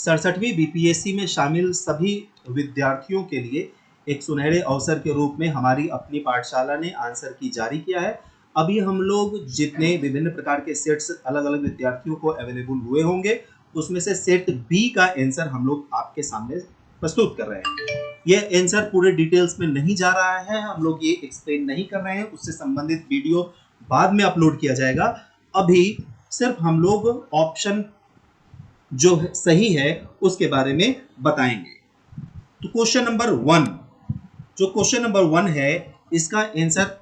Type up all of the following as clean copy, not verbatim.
67वीं BPSC में शामिल सभी विद्यार्थियों के लिए एक सुनहरे अवसर के रूप में हमारी अपनी पाठशाला ने आंसर की जारी किया है। अभी हम लोग जितने विभिन्न प्रकार के सेट्स अलग अलग विद्यार्थियों को अवेलेबल हुए होंगे, उसमें से सेट बी का आंसर हम लोग आपके सामने प्रस्तुत कर रहे हैं। यह आंसर पूरे डिटेल्स में नहीं जा रहा है, हम लोग ये एक्सप्लेन नहीं कर रहे हैं, उससे संबंधित वीडियो बाद में अपलोड किया जाएगा। अभी सिर्फ हम लोग ऑप्शन जो सही है उसके बारे में बताएंगे। तो क्वेश्चन नंबर 1, जो क्वेश्चन नंबर 1 है, इसका आंसर,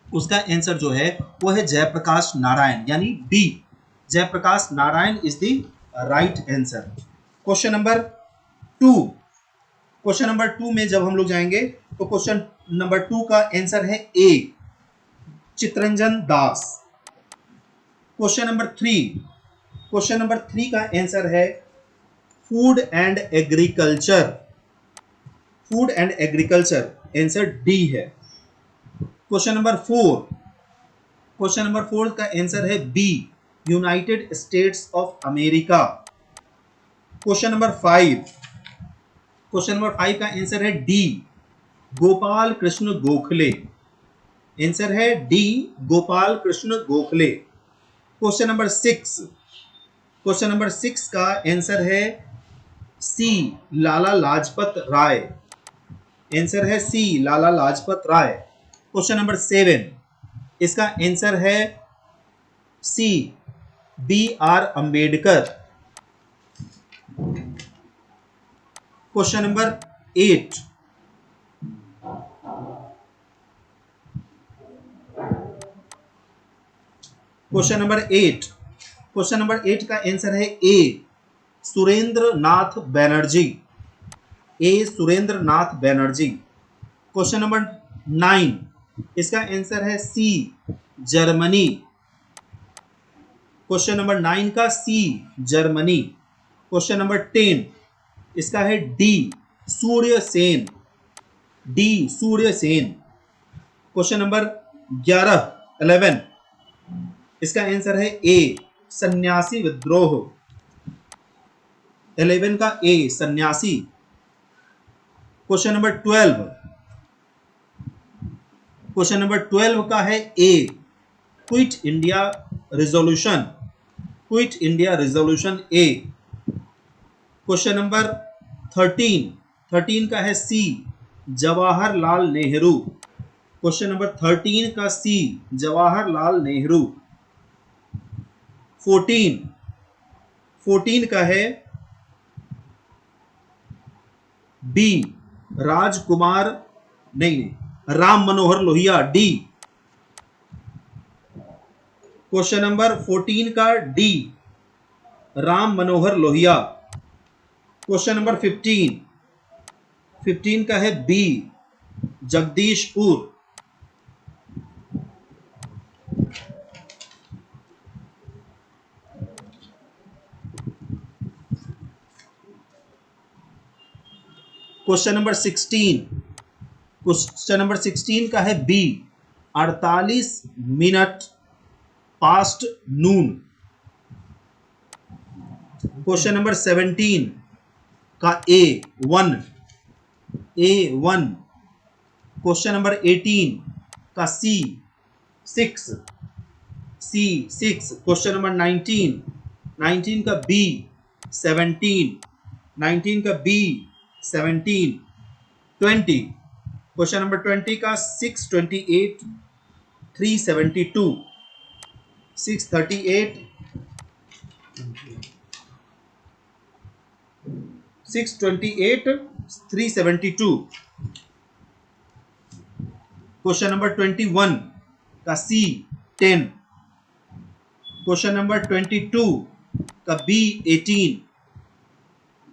उसका आंसर जो है वो है जयप्रकाश नारायण, यानी D, Jayprakash Narayan is the right answer. Question number 2, question number 2 में जब हम लोग जाएंगे तो क्वेश्चन नंबर 2 का आंसर है A, Chittaranjan Das. Question number 3, question number 3 का आंसर है food and agriculture, food and agriculture, answer D है। क्वेश्चन नंबर 4, क्वेश्चन नंबर 4 का आंसर है B, United States of America. Question number 5, question number 5 का answer है D, Gopal Krishna Gokhale, answer है D, Gopal Krishna Gokhale. Question number 6, question number 6 का answer है C, Lala Lajpat Rai, answer है C, Lala Lajpat Rai. Question number 7, इसका आंसर है C, B R Ambedkar. Question number 8, question number 8, question number 8 का answer है A, Surendra Nath Banerjee, A, Surendra Nath Banerjee. Question number 9, इसका आंसर है सी, जर्मनी। क्वेश्चन नंबर 9 का सी, जर्मनी। क्वेश्चन नंबर 10, इसका है D, Surya Sen, D, Surya Sen. Question number 11, इसका आंसर है ए, सन्यासी विद्रोह, 11 का ए, सन्यासी। क्वेश्चन नंबर 12, क्वेश्चन नंबर 12 का है A, quit India resolution, quit India resolution A. Question number 13 का है C, Jawaharlal Nehru, question number 13 का सी, जवाहरलाल नेहरू। 14 का है बी, राजकुमार, नहीं, Ram Manohar Lohia, D. Question number 14 का D, Ram Manohar Lohia. Question number 15 का है B, Jagdishpur. Question number 16, question number 16 का है B, 48 minute past noon. Question number 17 का ए 1, क्वेश्चन नंबर 18 का सी 6, क्वेश्चन नंबर 19 का बी 17, का बी 17। 20, क्वेश्चन नंबर 20 का 628 372, 638 372। क्वेश्चन नंबर 21 का सी 10, क्वेश्चन नंबर 22 का B 18,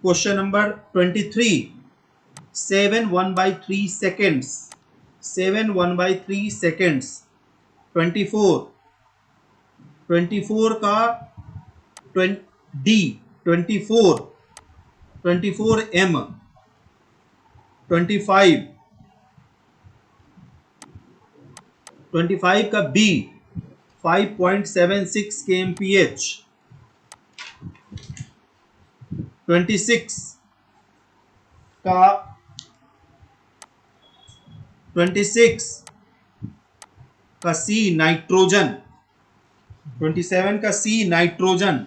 question number 23 7 1/3 seconds, 7 1/3 seconds. 24 का डी 24 एम। 25 का बी 5.76 kmph। 26 का 26 का सी नाइट्रोजन, 27 का सी नाइट्रोजन,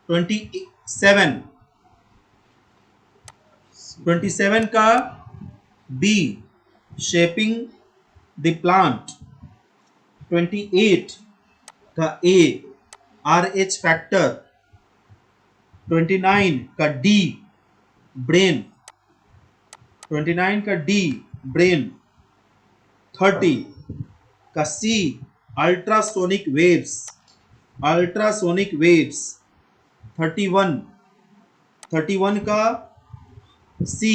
27 का बी शेपिंग द प्लांट, 28 का ए आर एच फैक्टर, 29 का डी ब्रेन, 29 का डी ब्रेन, 30 का सी अल्ट्रासोनिक वेव्स, अल्ट्रासोनिक वेव्स, 31 का सी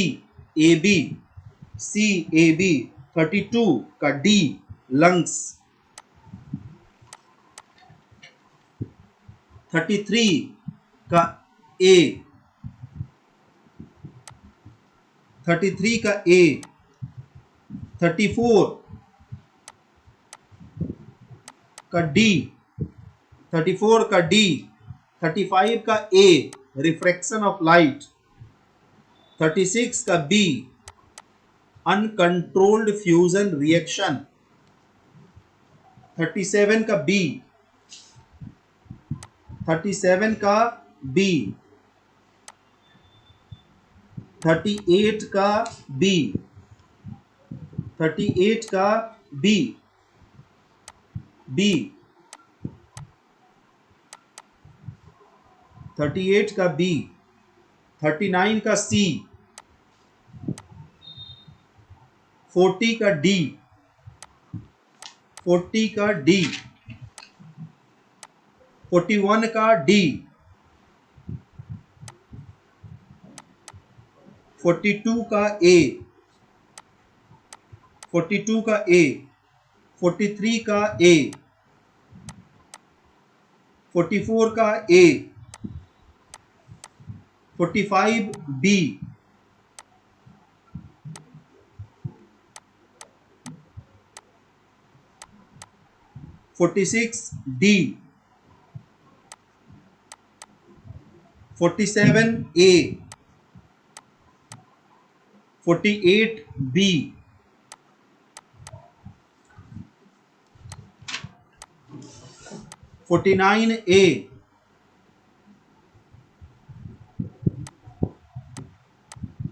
A B, C A B, 32 का डी लंग्स, 33 का ए, 33 का ए, 34 का डी, 34 का डी, 35 का ए रिफ्रैक्शन ऑफ लाइट, 36 का बी अनकंट्रोल्ड फ्यूजन रिएक्शन, 37 का बी, 37 का बी, 38 का बी, 38 का बी, बी 38 का बी, 39 का सी, 40 का डी, 40 का डी, 41 का डी, 42 का ए, 42 का ए, 43 का ए, 44 का ए, 45 B, 46 D, 47 A, 48 B, 49 A,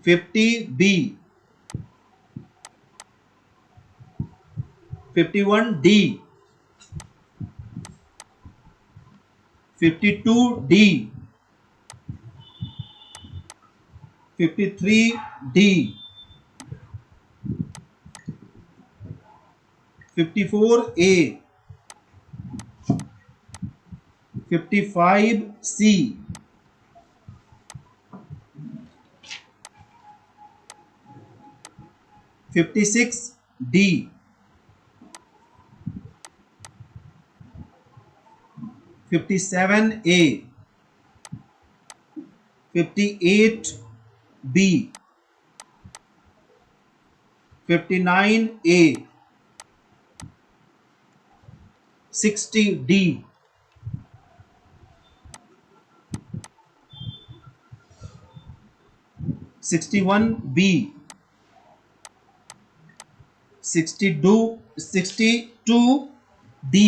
50 B, 51 D, 52 D, 53 D, 54 A, 55 C, 56 D, 57 A, 58 B, 59 A, 60 D, 61 B, 62 D,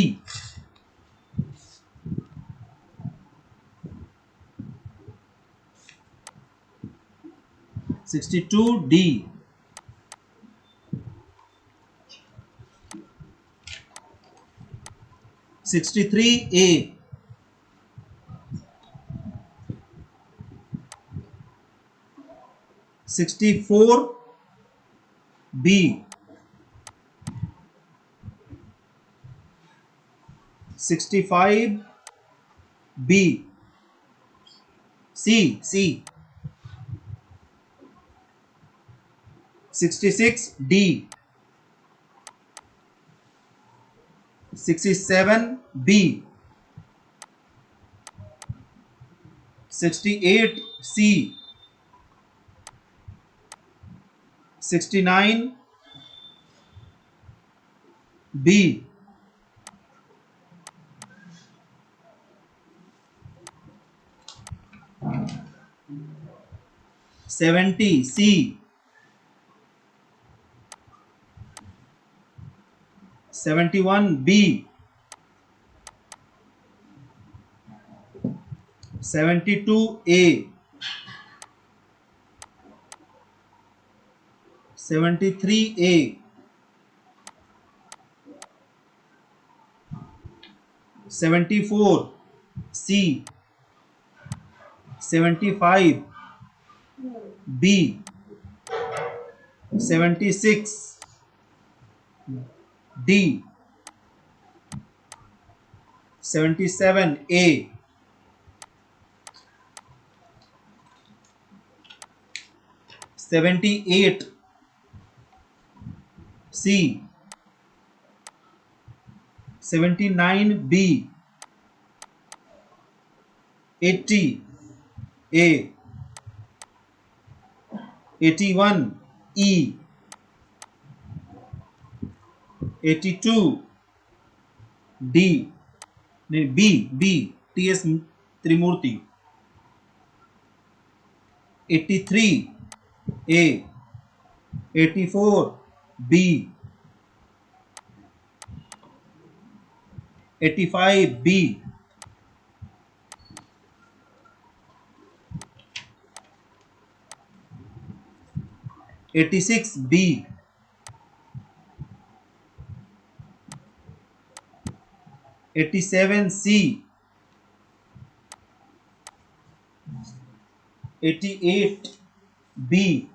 62 D, 63 A, 64 B, 65 B, C, 66 D, 67 B, 68 C, 69 B, 70 C, 71 B, 72 A, 73 A, 74 C, 75 B, 76 D, 77 A, 78 C, 79 B, 80 A, 81 E, 82 D, B, T.S. Trimurti, 83 A, 84 B, 85 B, 86 B, 87 C, 88 B,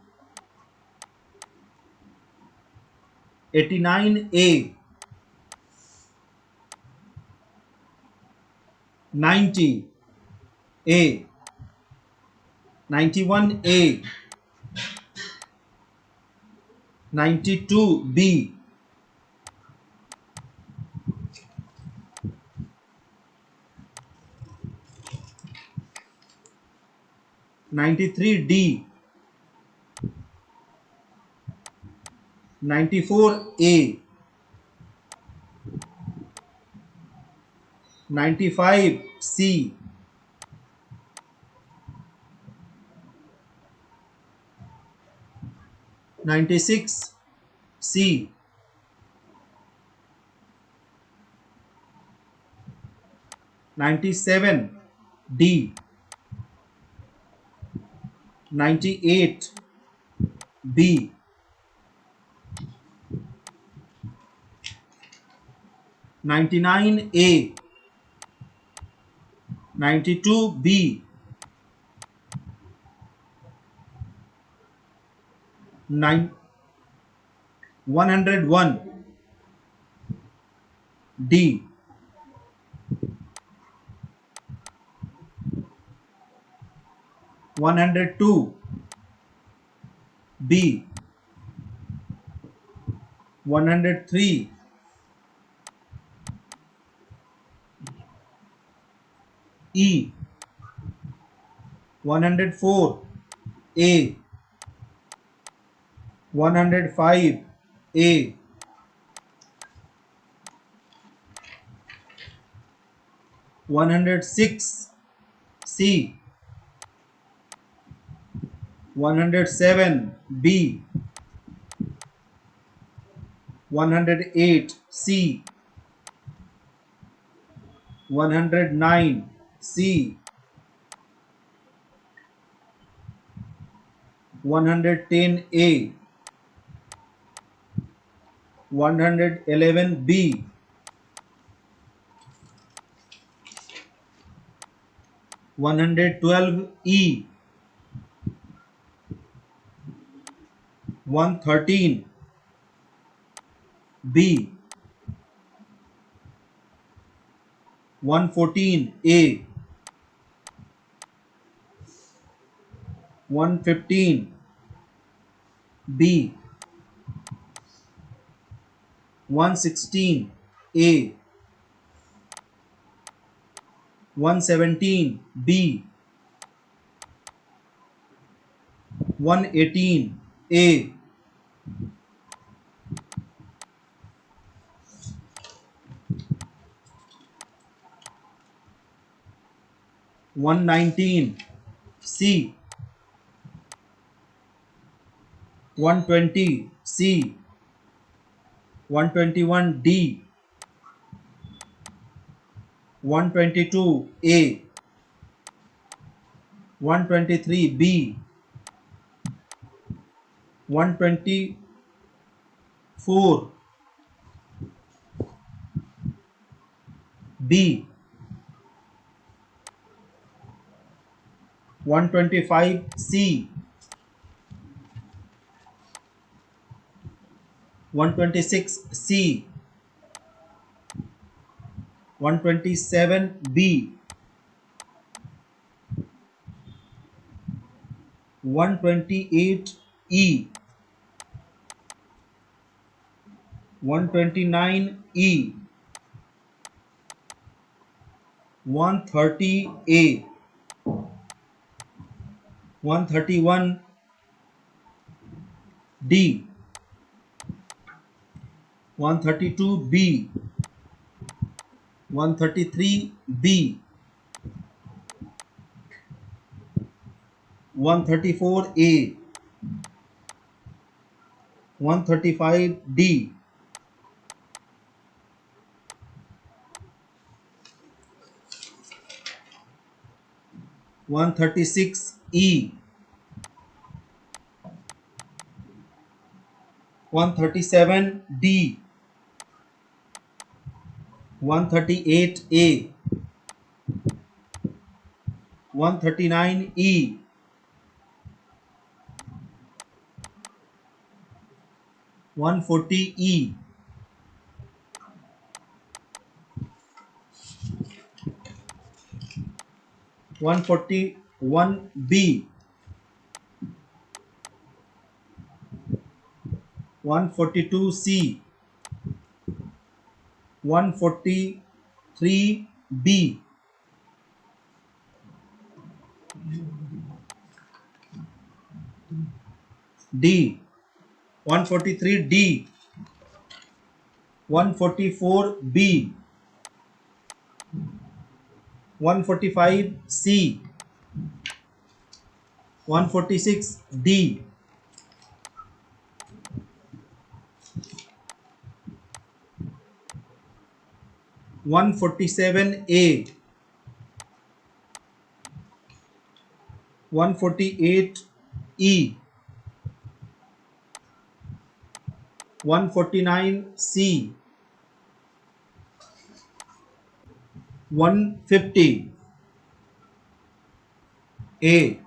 89 A, 90 A, 91 A, 92 B, 93 D, 94 A, 95 C, 96 C, 97 D, 98 B, 99 A, 92 B, 9 101 D, 102 B, 103 E, 104 A, 105 A, 106 C, 107 B, 108 C, 109 C, 110 A, 111 B, 112 E, 113 B, 114 A, 115 B, 116 A, 117 B, 118 A, 119 C, 120 C, 121 D, 122 A, 123 B, 124 B, 125 C, 126 C, 127 B, 128 E, 129 E, 130 A, 131 D, 132 B, 133 B, 134 A, 135 D, 136 E, 137 D, 138 A, 139 E, 140 E, 141 B, 142 C, 143 B, D, 143 D, 144 B, 145 C, 146 D, 147 A, 148 E, 149 C, 150 A,